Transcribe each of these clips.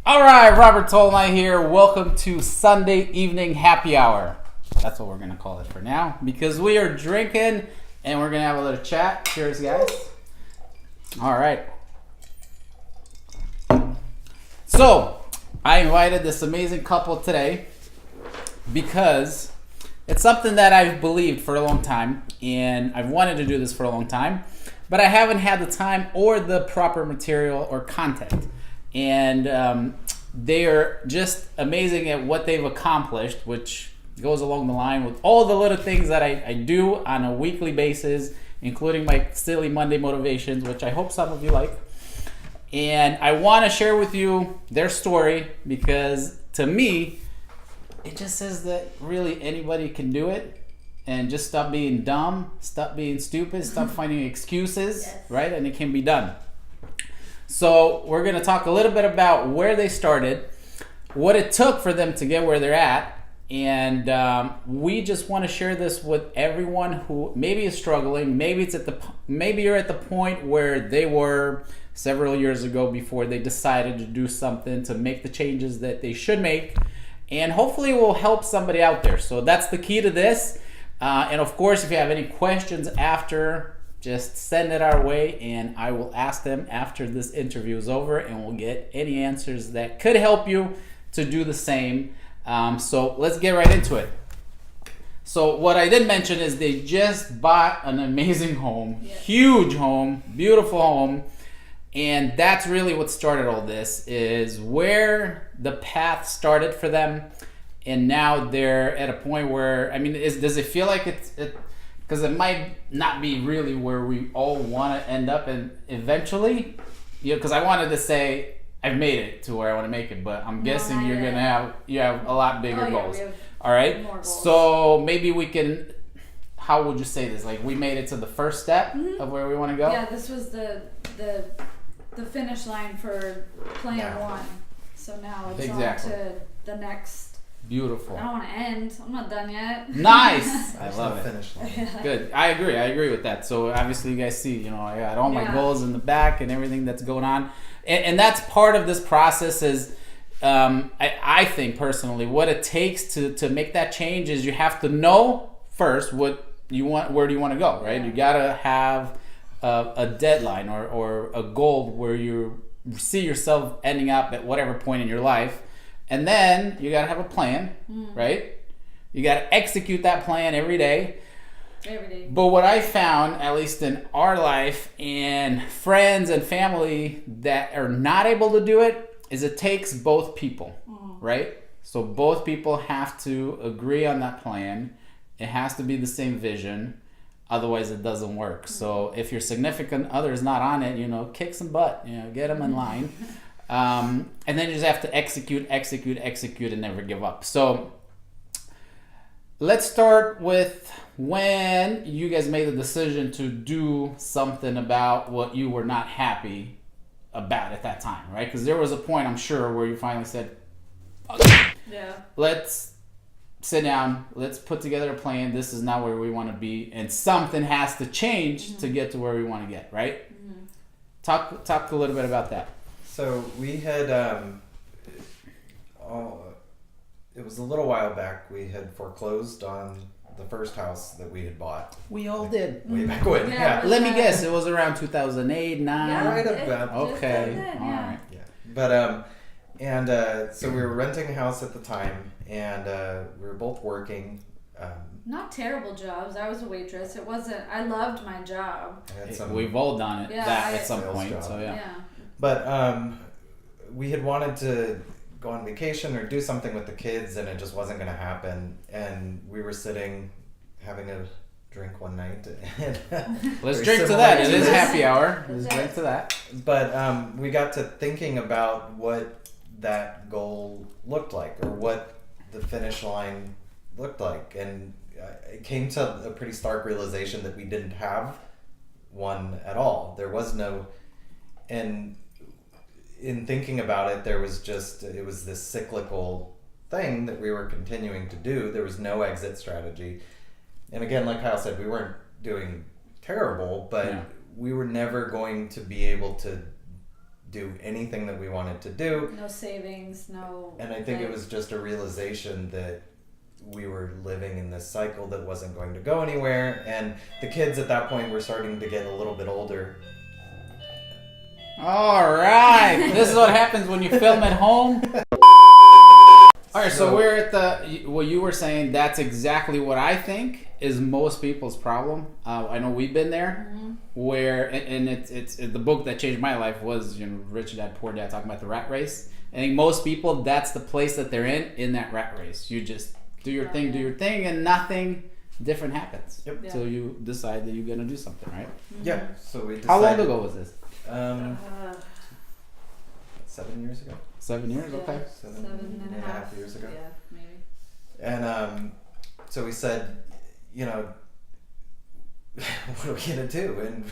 All right, Robert Tolnai here. Welcome to Sunday evening happy hour. That's what we're going to call it for now because we are drinking and we're going to have a little chat. Cheers, guys. All right. So, I invited this amazing couple today because it's something that I've believed for a long time and I've wanted to do this for a long time, but I haven't had the time or the proper material or content. And they are just amazing at what they've accomplished, which goes along the line with all the little things that I do on a weekly basis, including my silly Monday motivations, which I hope some of you like. And I want to share with you their story because to me, it just says that really anybody can do it and just stop being dumb, stop being stupid, stop finding excuses, yes. Right? And it can be done. So we're going to talk a little bit about where they started, what it took for them to get where they're at, and we just want to share this with everyone who maybe is struggling. Maybe you're at the point where they were several years ago before they decided to do something to make the changes that they should make, and hopefully it will help somebody out there. So that's the key to this. And of course, if you have any questions after, just send it our way and I will ask them after this interview is over and we'll get any answers that could help you to do the same. So let's get right into it. So what I did mention is they just bought an amazing home, yes. Huge home, beautiful home. And that's really what started all this, is where the path started for them. And now they're at a point where, I mean, does it feel like it's because it might not be really where we all want to end up and eventually, because I wanted to say I've made it to where I want to make it, but I'm guessing you have a lot bigger goals. All right, more goals. So maybe we can, how would you say this? Like we made it to the first step of where we want to go? Yeah, this was the finish line for plan one. So now it's on to the next. Beautiful. I don't want to end. I'm not done yet. Nice. I love it. Finish line. Good. I agree with that. So obviously you guys see, I got all my goals in the back and everything that's going on. And that's part of this process is, I think personally, what it takes to make that change is you have to know first what you want, where do you want to go, right? Yeah. You got to have a deadline or a goal where you see yourself ending up at whatever point in your life. And then you got to have a plan, right? You got to execute that plan every day. Every day. But what I found, at least in our life and friends and family that are not able to do it, is it takes both people, right? So both people have to agree on that plan. It has to be the same vision. Otherwise, it doesn't work. So if your significant other is not on it, kick some butt, get them in line. And then you just have to execute, and never give up. So let's start with when you guys made the decision to do something about what you were not happy about at that time, right? Because there was a point, I'm sure, where you finally said, okay, let's sit down, let's put together a plan. This is not where we want to be, and something has to change to get to where we want to get, right? Talk a little bit about that. So we had, it was a little while back, we had foreclosed on the first house that we had bought. We all did. Way back when, yeah. Let me guess, it was around 2008, 2009? Yeah, right about. Okay, all right. Yeah. But, so we were renting a house at the time, and we were both working. Not terrible jobs. I was a waitress. It wasn't, I loved my job. We've all done it at some point, job. So yeah. But we had wanted to go on vacation or do something with the kids, and it just wasn't going to happen. And we were sitting having a drink one night. Let's drink to that. It is happy hour. Let's drink to that. But we got to thinking about what that goal looked like, or what the finish line looked like. And it came to a pretty stark realization that we didn't have one at all. There was no... And in thinking about it, it was this cyclical thing that we were continuing to do. There was no exit strategy. And again, like Kyle said, we weren't doing terrible, but we were never going to be able to do anything that we wanted to do. No savings, no. And I think it was just a realization that we were living in this cycle that wasn't going to go anywhere. And the kids at that point were starting to get a little bit older. All right. This is what happens when you film at home. All right, so we're at what you were saying. That's exactly what I think is most people's problem. I know we've been there, where and it's the book that changed my life was Rich Dad Poor Dad, talking about the rat race. I think most people, that's the place that they're in that rat race. You just do your thing, and nothing different happens until you decide that you're gonna do something, right? Yeah. So we decided. How long ago was this? 7 years ago. 7 years, okay. 7.5 years ago. Yeah, maybe. And so we said, what are we gonna do? And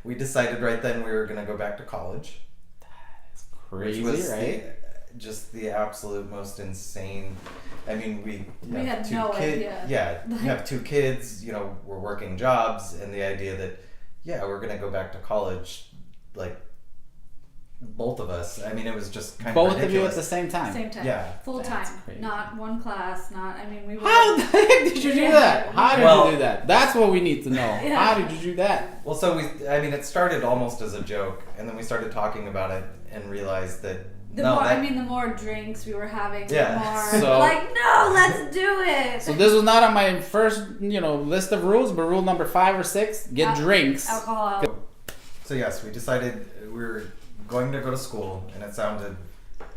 we decided right then we were gonna go back to college. That is crazy, which was right? Just the absolute most insane. I mean, we have had 2 no kids. idea. Yeah, we have 2 kids. We're working jobs, and the idea that we're gonna go back to college, like both of us. I mean, it was just kind both of ridiculous. of you at the same time. Same time. Yeah. Full That's time. crazy. Not one class. We were. How the heck did you do that? How did you do that? That's what we need to know. Yeah. How did you do that? Well, so it started almost as a joke, and then we started talking about it and realized that The more drinks we were having, Yeah. the more So- no, let's do it. So this was not on my first, list of rules, but rule number 5 or 6: get drinks. Alcohol. So yes, we decided we were going to go to school, and it sounded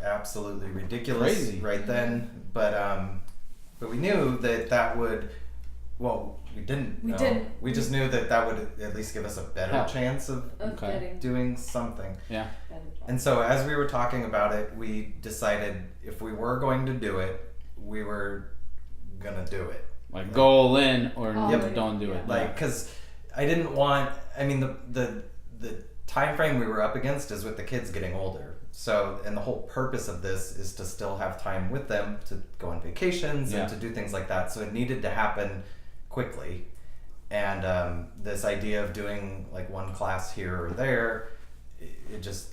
absolutely ridiculous right then. But we knew that would. Well, we didn't. We know. didn't. We just knew that would at least give us a better chance of Getting doing something. Yeah. And so as we were talking about it, we decided if we were going to do it, we were gonna do it. Like go all in or don't do it. Like, because I didn't want. I mean, the time frame we were up against is with the kids getting older. So, and the whole purpose of this is to still have time with them to go on vacations and to do things like that. So it needed to happen quickly. And this idea of doing like one class here or there,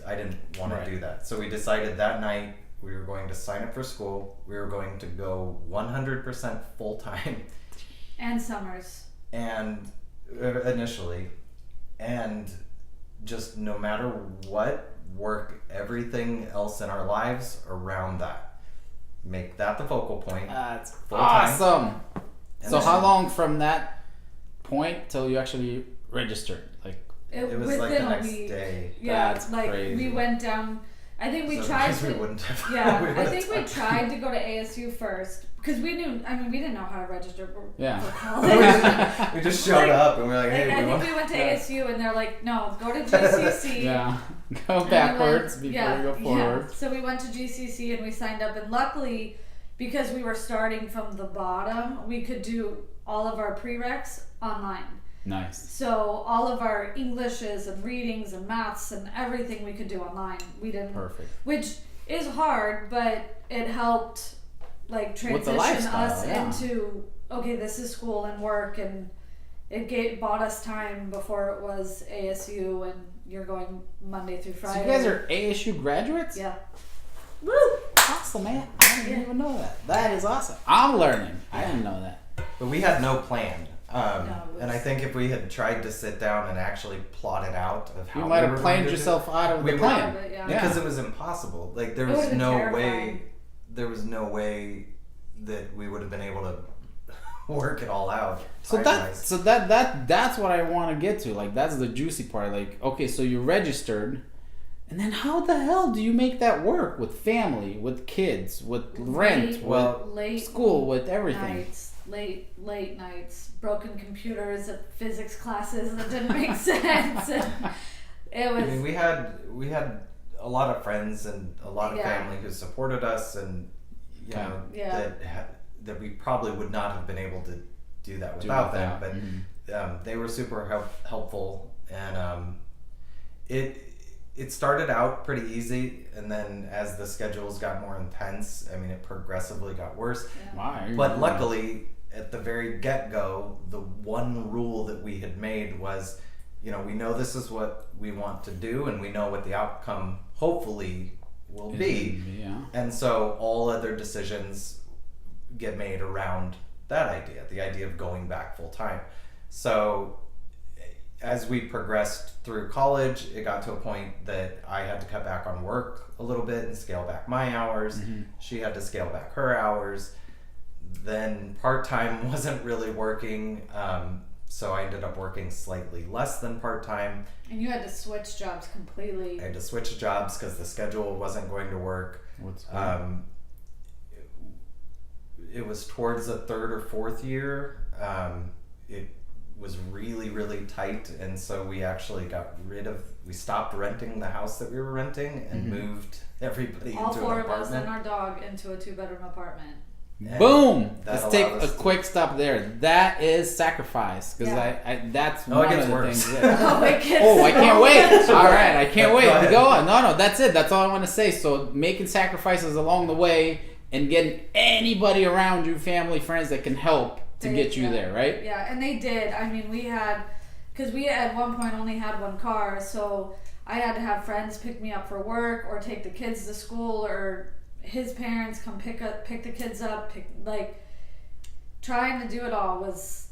I didn't want to do that. So we decided that night we were going to sign up for school. We were going to go 100% full time. And summers. And initially, and just no matter what, work everything else in our lives around that. Make that the focal point. That's full time. awesome. And So how long from that point till you actually registered? Like it was like the next day. Yeah, That's like crazy. we went down. I think we So tried because to. we wouldn't have. Yeah, we I would've think we done- tried to go to ASU first because we knew. I mean, we didn't know how to register for college. we just showed up and we were like, hey, I we think want. we went to ASU and they're like, no, go to GCC. yeah, go backwards before you go forward. Yeah. So we went to GCC and we signed up, and luckily, because we were starting from the bottom, we could do all of our prereqs online. Nice. So all of our Englishes and readings and maths and everything we could do online. We didn't. Perfect. Which is hard, but it helped like transition us into this is school and work, and it bought us time before it was ASU and you're going Monday through Friday. So you guys are ASU graduates? Yeah. Woo! Awesome, man. I didn't even know that. That is awesome. I'm learning. I didn't know that. But we had no plan. And I was- think if we had tried to sit down and actually plot it out of how You might we have were planned going to do yourself out of We the would- plan. Yeah. because it was impossible. Like there It was would've been no terrifying. way. There was no way that we would have been able to work it all out. So that's what I want to get to. Like that's the juicy part. Like okay, so you registered, and then how the hell do you make that work with family, with kids, with rent, with school, with everything? Nights, late nights, broken computers at physics classes that didn't make sense. And it was. I mean, we had a lot of friends and a lot of family who supported us, and you know that we probably would not have been able to do that without them. But they were super helpful, and it started out pretty easy, and then as the schedules got more intense, I mean, it progressively got worse. Why? But luckily, at the very get-go, the one rule that we had made was, you know, we know this is what we want to do, and we know what the outcome hopefully will be. Yeah. And so all other decisions get made around that idea, the idea of going back full time. So as we progressed through college, it got to a point that I had to cut back on work a little bit and scale back my hours. Mm-hmm. She had to scale back her hours. Then part-time wasn't really working, so I ended up working slightly less than part-time. And you had to switch jobs completely. I had to switch jobs because the schedule wasn't going to work. It was towards the third or fourth year. It was really, really tight, and so we actually we stopped renting the house that we were renting and moved everybody all into four an of us apartment. and our dog into a 2-bedroom apartment. And Boom! that Let's take allowed a us quick stop there. That is sacrifice, because that's Oh, it one gets of the worse. things. Yeah. Oh, it gets Oh, I can't so wait. much All worse. right, I can't wait. Go ahead. Go on. No, that's it. That's all I want to say. So making sacrifices along the way and getting anybody around you, family, friends that can help to get you there, right? Yeah, and they did. I mean, because we at one point only had one car, so I had to have friends pick me up for work or take the kids to school, or his parents come pick the kids up. Trying to do it all was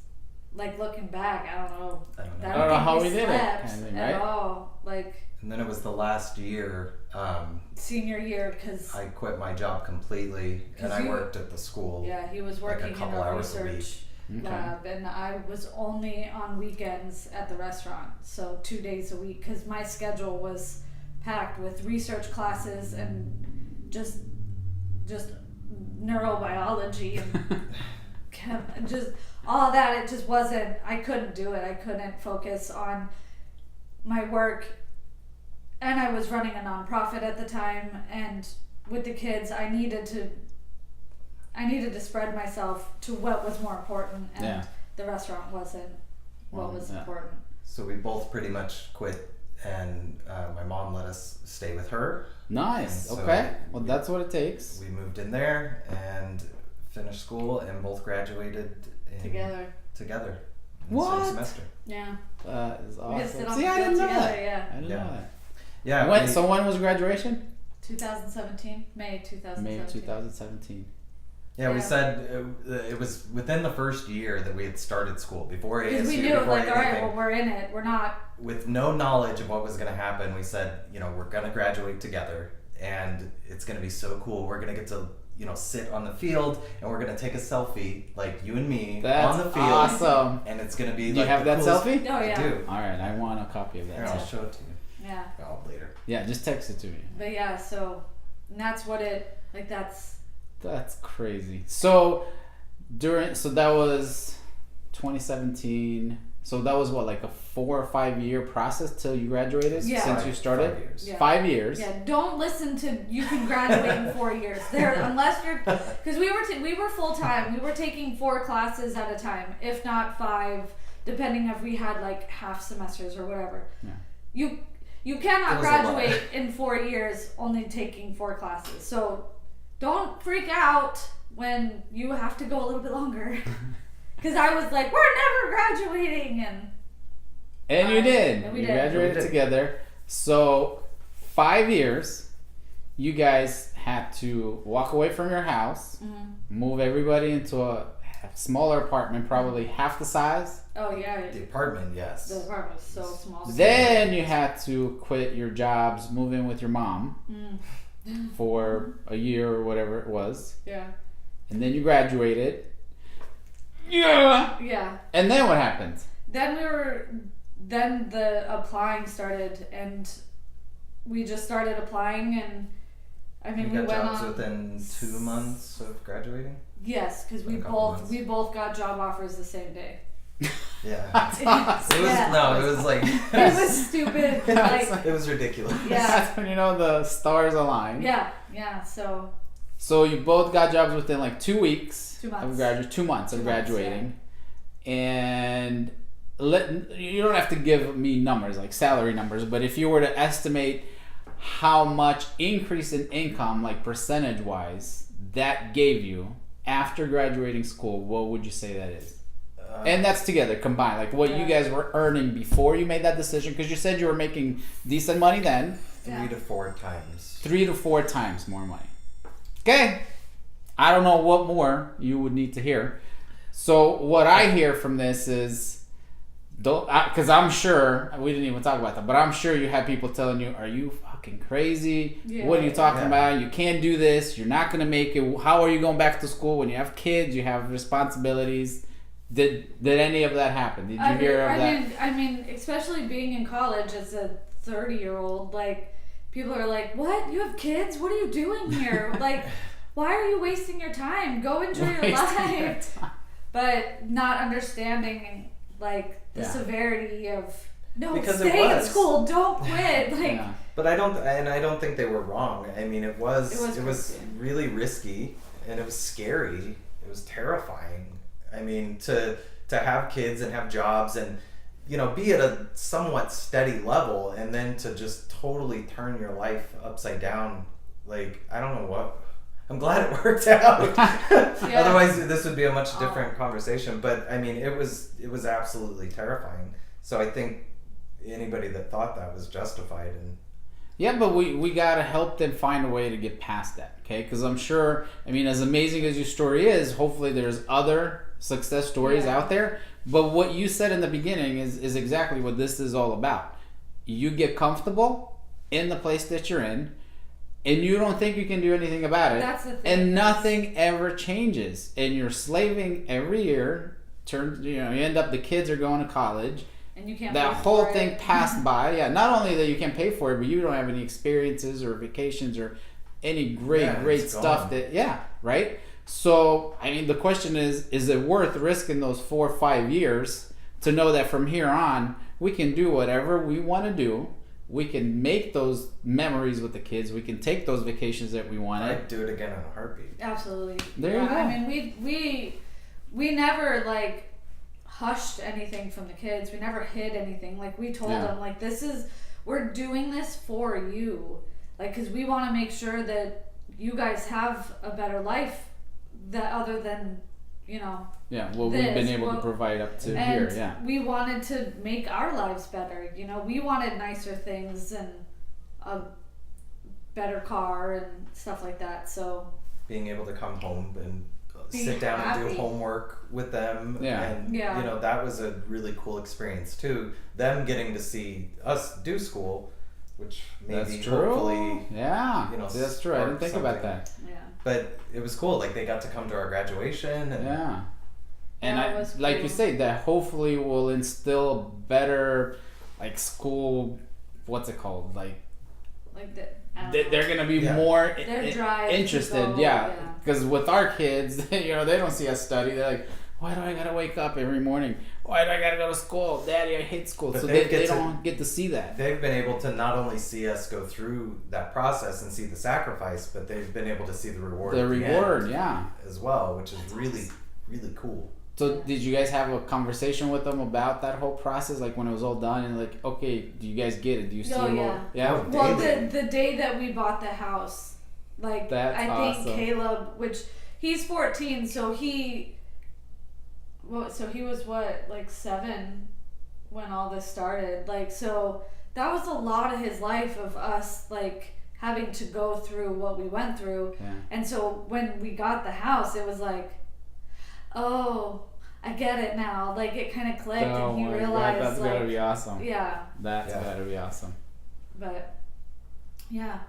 like, looking back, I don't know. I don't know. I don't know how we did it, slept kind of thing, at right? all. Like And then it was the last year. senior year, because I quit my job completely, and I worked at the school. yeah, he was like working a couple in a hours a research week. lab, and I was only on weekends at the restaurant, so 2 days a week, because my schedule was packed with research classes and just neurobiology and just all that. It just wasn't. I couldn't do it. I couldn't focus on my work, and I was running a nonprofit at the time, and with the kids, I needed to spread myself to what was more important, and the restaurant wasn't what was important. So we both pretty much quit, and my mom let us stay with her. Nice. And so Okay. Well, that's what it takes. We moved in there and finished school, and both graduated Together. in What? the same semester. Yeah. That is We just awesome. sit on See, the I field didn't know together, that. yeah. I didn't Yeah. know that. Yeah. So when was graduation? 2017, May 2017. May of 2017. Yeah, we Yeah. said it was within the first year that we had started school, before ASU, Because we knew, before like, all right, anything. well, we're in it. We're not. With no knowledge of what was going to happen, we said, we're going to graduate together, and it's going to be so cool. We're going to get to, sit on the field, and we're going to take a selfie, like you and me, That's on the field. awesome. And it's going to be Do you like have the that coolest- selfie? Oh, yeah. I do. All right, I want a copy of that. Here, I'll show it to you. Yeah. Oh, later. Yeah, just text it to me. But yeah, so and that's what it, like, that's. That's crazy. So that was 2017. So that was what, like a 4 or 5 year process till you graduated? Yeah. Since you started? 5 years. Yeah. 5 years. Yeah, don't listen to you can graduate in 4 years. There, unless you're, because we were full time. We were taking 4 classes at a time, if not 5, depending if we had like half semesters or whatever. Yeah. You It cannot was a lot. graduate in 4 years only taking 4 classes. So don't freak out when you have to go a little bit longer. Because I was like, we're never graduating, And you did. and we You did. graduated We did. together. So 5 years, you guys had to walk away from your house, move everybody into a smaller apartment, probably half the size. Oh yeah, The apartment, yes. the apartment was so small. Then you had to quit your jobs, move in with your mom for a year or whatever it was. Yeah. And then you graduated. Yeah. Yeah. And then what happened? Then the applying started, and we just started applying, and I mean, You we got went jobs on. within 2 months of graduating? Yes, because A couple months. we both got job offers the same day. Yeah. That's awesome. It was Yeah. it was like It was stupid. Like, it was ridiculous. Yeah. That's when you know the stars align. yeah. So you both got jobs within like 2 weeks 2 months. of graduating. 2 months of 2 months, graduating, and you don't have to give me numbers like salary numbers, but if you were to estimate how much increase in income, like percentage wise, that gave you after graduating school, what would you say that is? And that's together combined, like what you guys were earning before you made that decision, because you said you were making decent money then. 3 to 4 times. 3 to 4 times more money. Okay. I don't know what more you would need to hear. So what I hear from this is, because I'm sure, we didn't even talk about that, but I'm sure you had people telling you, are you fucking crazy? Yeah. What are you talking about? You can't do this. You're not going to make it. How are you going back to school when you have kids? You have responsibilities. Did any of that happen? Did you hear of that? I mean, especially being in college as a 30-year-old, like, people are like, what? You have kids? What are you doing here? Like, why are you wasting your time? Go enjoy your life. But not understanding, like, the severity of, no, because stay in school, don't quit. Like, But I don't think they were wrong. I mean, it was really risky, and it was scary. It was terrifying. I mean, to have kids and have jobs and, be at a somewhat steady level, and then to just totally turn your life upside down. Like, I don't know what. I'm glad it worked out. Otherwise, this would be a much different conversation. But I mean, it was absolutely terrifying. So I think anybody that thought that was justified. And yeah, but we gotta help them find a way to get past that, okay? Because I'm sure, I mean, as amazing as your story is, hopefully there's other success stories out there. But what you said in the beginning is exactly what this is all about. You get comfortable in the place that you're in, and you don't think you can do anything about it. That's the thing. And nothing ever changes. And you're slaving every year. You end up, the kids are going to college. And you can't that pay whole for thing it. passed by. Yeah, not only that you can't pay for it, but you don't have any experiences or vacations or any great stuff right? So, I mean, the question is it worth risking those 4 or 5 years to know that from here on, we can do whatever we want to do. We can make those memories with the kids. We can take those vacations that we wanted. I'd do it again in a heartbeat. Absolutely. There you go. I mean, we never, like, hushed anything from the kids. We never hid anything. Like, we told them, like, we're doing this for you. Like, because we want to make sure that you guys have a better life that other than, what we've been able to provide up to here. Yeah. We wanted to make our lives better. We wanted nicer things and a better car and stuff like that. So being able to come home and sit down and do homework with them, and that was a really cool experience too. Them getting to see us do school, which maybe hopefully that's true. I didn't think about that. Yeah. But it was cool. Like, they got to come to our graduation. And And like you say, that hopefully will instill better, like, school. What's it called? Like they're gonna be more interested. Because with our kids, they don't see us study. They're like, why do I gotta wake up every morning? Why do I gotta go to school? Daddy, I hate school. But so they don't get to see that. They've been able to not only see us go through that process and see the sacrifice, but they've been able to see the reward. As well, which is really, really cool. So did you guys have a conversation with them about that whole process, like when it was all done, and like, okay, do you guys get it? Do you see Well, the day that we bought the house, like, that's awesome. Think Caleb, which he's 14, so he was like 7 when all this started. Like, so that was a lot of his life of us, like, having to go through what we went through. Yeah. And so when we got the house, it was like, oh, I get it now. Like, it kind of clicked, and he realized, that's gotta be awesome. Yeah. That's gotta be awesome. But yeah,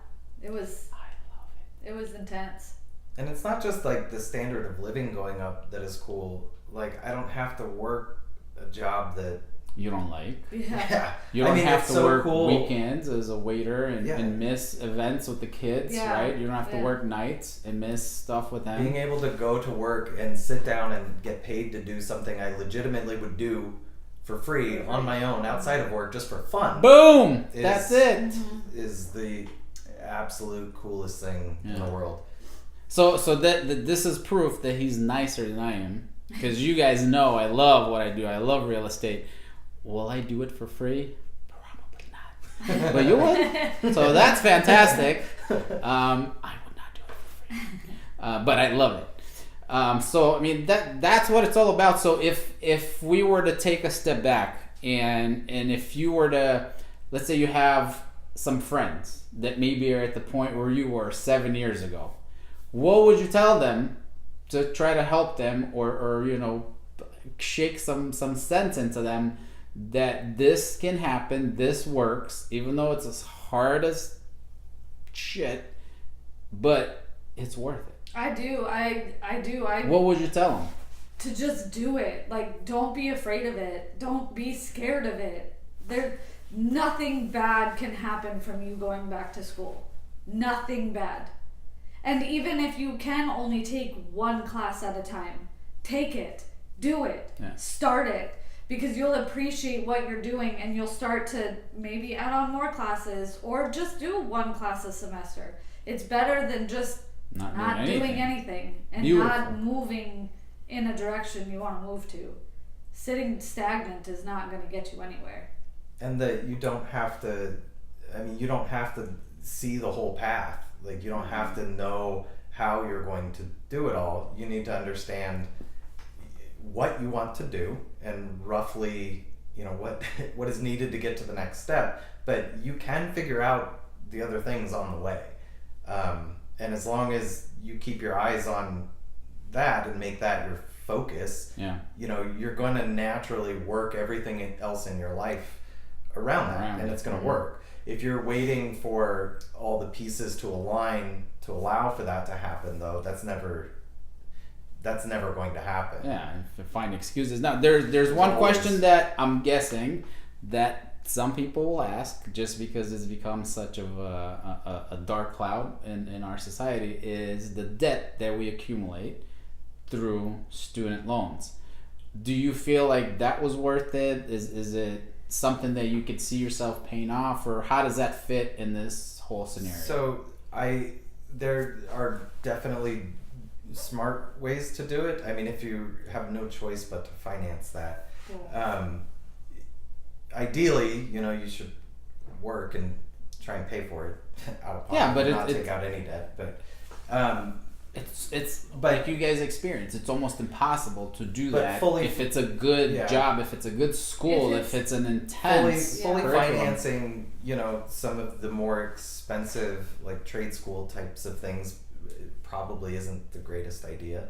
it was. I love it. It was intense. And it's not just like the standard of living going up that is cool. Like, I don't have to work a job that you don't like. Yeah. You don't have to work weekends as a waiter and miss events with the kids, right? You don't have to work nights and miss stuff with them. Being able to go to work and sit down and get paid to do something I legitimately would do for free on my own outside of work just for fun. Boom! That's it. Is the absolute coolest thing in the world. So that this is proof that he's nicer than I am. Because you guys know I love what I do. I love real estate. Will I do it for free? Probably not. But you would. So that's fantastic. I would not do it for free. But I love it. So, I mean, that's what it's all about. So if we were to take a step back and if you were to, let's say you have some friends that maybe are at the point where you were 7 years ago, what would you tell them to try to help them, or shake some sense into them that this can happen, this works, even though it's as hard as shit, but it's worth it? I do. What would you tell them? To just do it. Like, don't be afraid of it. Don't be scared of it. Nothing bad can happen from you going back to school. Nothing bad. And even if you can only take one class at a time, take it. Do it. Yeah. Start it. Because you'll appreciate what you're doing, and you'll start to maybe add on more classes, or just do one class a semester. It's better than just not doing anything and not moving in a direction you want to move to. Sitting stagnant is not going to get you anywhere. And that you don't have to see the whole path. Like, you don't have to know how you're going to do it all. You need to understand what you want to do and roughly, what is needed to get to the next step. But you can figure out the other things on the way. And as long as you keep your eyes on that and make that your focus, you're going to naturally work everything else in your life around that, and it's going to work. If you're waiting for all the pieces to align to allow for that to happen, though, that's never going to happen. Yeah, to find excuses. Now, there's one question that I'm guessing that some people will ask, just because it's become such of a dark cloud in our society, is the debt that we accumulate through student loans. Do you feel like that was worth it? Is it something that you could see yourself paying off, or how does that fit in this whole scenario? So there are definitely smart ways to do it. I mean, if you have no choice but to finance that, ideally, you should work and try and pay for it out of pocket. Yeah, but not take out any debt. But it's like you guys experience, it's almost impossible to do that if it's a good job, if it's a good school, if it's an intense fully financing, some of the more expensive, like trade school types of things, probably isn't the greatest idea.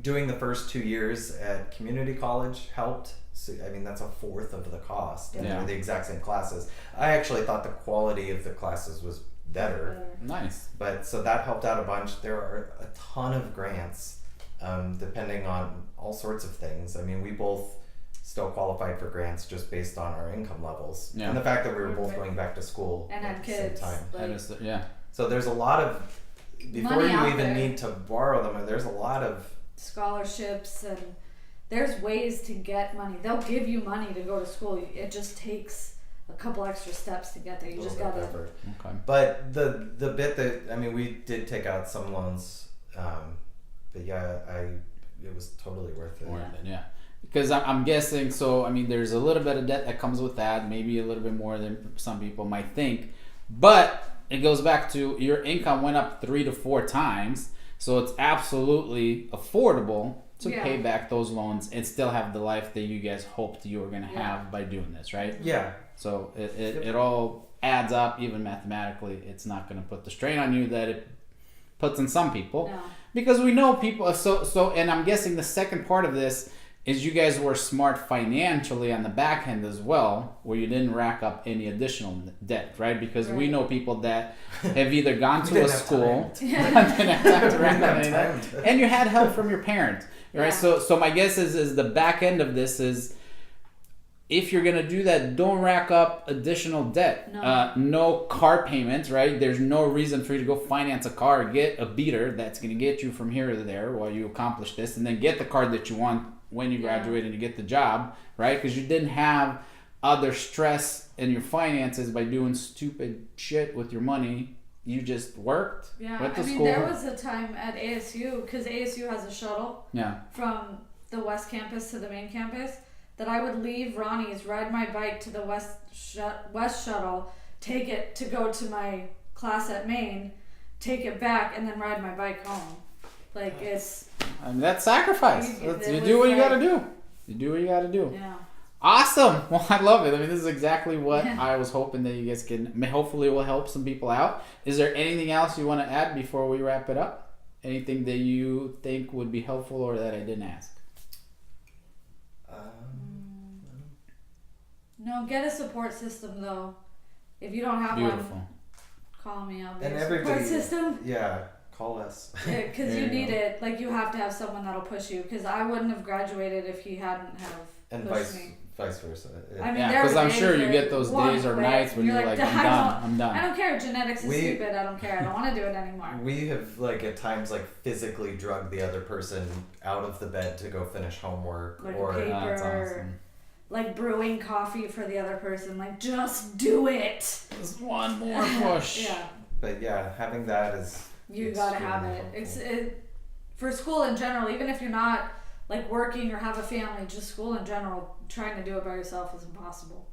Doing the first 2 years at community college helped. So, I mean, that's a fourth of the cost, and they're the exact same classes. I actually thought the quality of the classes was better. Nice. But so that helped out a bunch. There are a ton of grants, depending on all sorts of things. I mean, we both still qualified for grants just based on our income levels, and the fact that we were both going back to school and at the same time. So there's a lot of, before you even need to borrow them, there's a lot of scholarships, and there's ways to get money. They'll give you money to go to school. It just takes a couple extra steps to get there. You just got to. Okay. But the bit that, we did take out some loans, but it was totally worth it. Yeah. Because I'm guessing, there's a little bit of debt that comes with that, maybe a little bit more than some people might think, but it goes back to your income went up 3 to 4 times, so it's absolutely affordable to pay back those loans and still have the life that you guys hoped you were going to have by doing this, right? Yeah. So it all adds up, even mathematically. It's not going to put the strain on you that it puts on some people. No. Because we know people, and I'm guessing the second part of this is you guys were smart financially on the back end as well, where you didn't rack up any additional debt, right? Because we know people that have either gone to a school, didn't have time to rack up any debt, and you had help from your parents, right? Yeah. So my guess is the back end of this is, if you're gonna do that, don't rack up additional debt. No car payments, right? There's no reason for you to go finance a car. Get a beater that's gonna get you from here to there while you accomplish this, and then get the car that you want when you graduate and you get the job, right? Because you didn't have other stress in your finances by doing stupid shit with your money. You just worked. Went to school. There was a time at ASU, because ASU has a shuttle from the West Campus to the main campus, that I would leave Ronnie's, ride my bike to the West Shuttle, take it to go to my class at Maine, take it back, and then ride my bike home. Like, it's... that's sacrifice. You do what you gotta do. You do what you gotta do. Yeah. Awesome. Well, I love it. I mean, this is exactly what I was hoping that you guys can. Hopefully, it will help some people out. Is there anything else you want to add before we wrap it up? Anything that you think would be helpful or that I didn't ask? No, get a support system though. If you don't have one, call me. I'll be a support system. Yeah, call us. Because you need it. Like, you have to have someone that'll push you. Because I wouldn't have graduated if he hadn't have pushed me. Vice versa. I mean, because I'm sure you get those days or nights when you're like, I'm done. I don't care. Genetics is stupid. I don't care. I don't want to do it anymore. We have, like, at times, like, physically drugged the other person out of the bed to go finish homework. Like or a paper, that's awesome. Like brewing coffee for the other person. Like, just do it. Just one more push. Yeah. But yeah, having that is... You gotta have it. It for school in general, even if you're not like working or have a family, just school in general, trying to do it by yourself is impossible.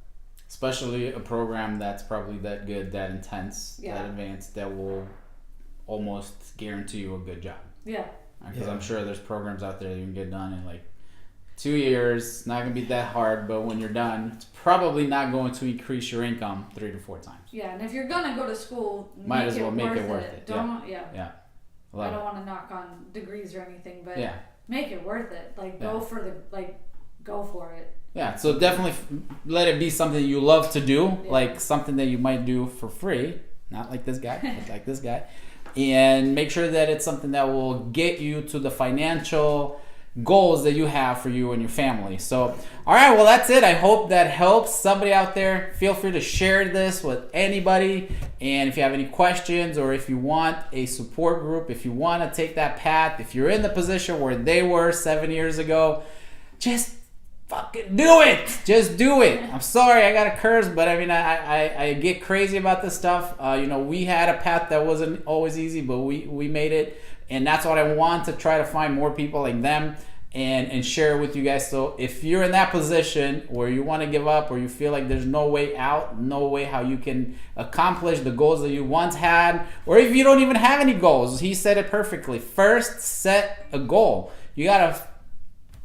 Especially a program that's probably that good, that intense, that advanced, that will almost guarantee you a good job. Yeah. Because I'm sure there's programs out there that you can get done in like 2 years. It's not going to be that hard, but when you're done, it's probably not going to increase your income 3 to 4 times. Yeah, and if you're going to go to school, might as well make it worth it. Don't, yeah. I don't want to knock on degrees or anything, but make it worth it. Like, go for it. Yeah, so definitely let it be something you love to do, like something that you might do for free, not like this guy, but like this guy. And make sure that it's something that will get you to the financial goals that you have for you and your family. So, all right, well, that's it. I hope that helps somebody out there. Feel free to share this with anybody. And if you have any questions or if you want a support group, if you want to take that path, if you're in the position where they were 7 years ago, just fucking do it. Just do it. I'm sorry I got a curse, but I mean, I get crazy about this stuff. We had a path that wasn't always easy, but we made it. And that's what I want, to try to find more people like them and share it with you guys. So if you're in that position where you want to give up or you feel like there's no way out, no way how you can accomplish the goals that you once had, or if you don't even have any goals, he said it perfectly. First, set a goal. You got to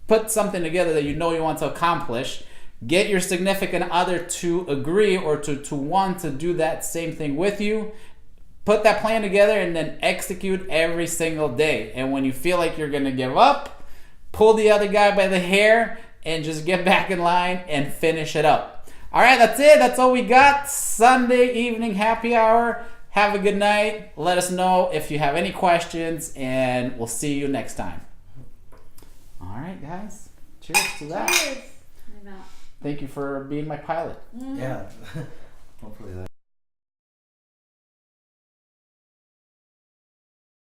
put something together that you know you want to accomplish. Get your significant other to agree or to want to do that same thing with you. Put that plan together and then execute every single day. And when you feel like you're going to give up, pull the other guy by the hair and just get back in line and finish it up. All right, that's it. That's all we got. Sunday evening happy hour. Have a good night. Let us know if you have any questions, and we'll see you next time. All right, guys. Cheers to that. Cheers. Thank you for being my pilot. Yeah. Hopefully that.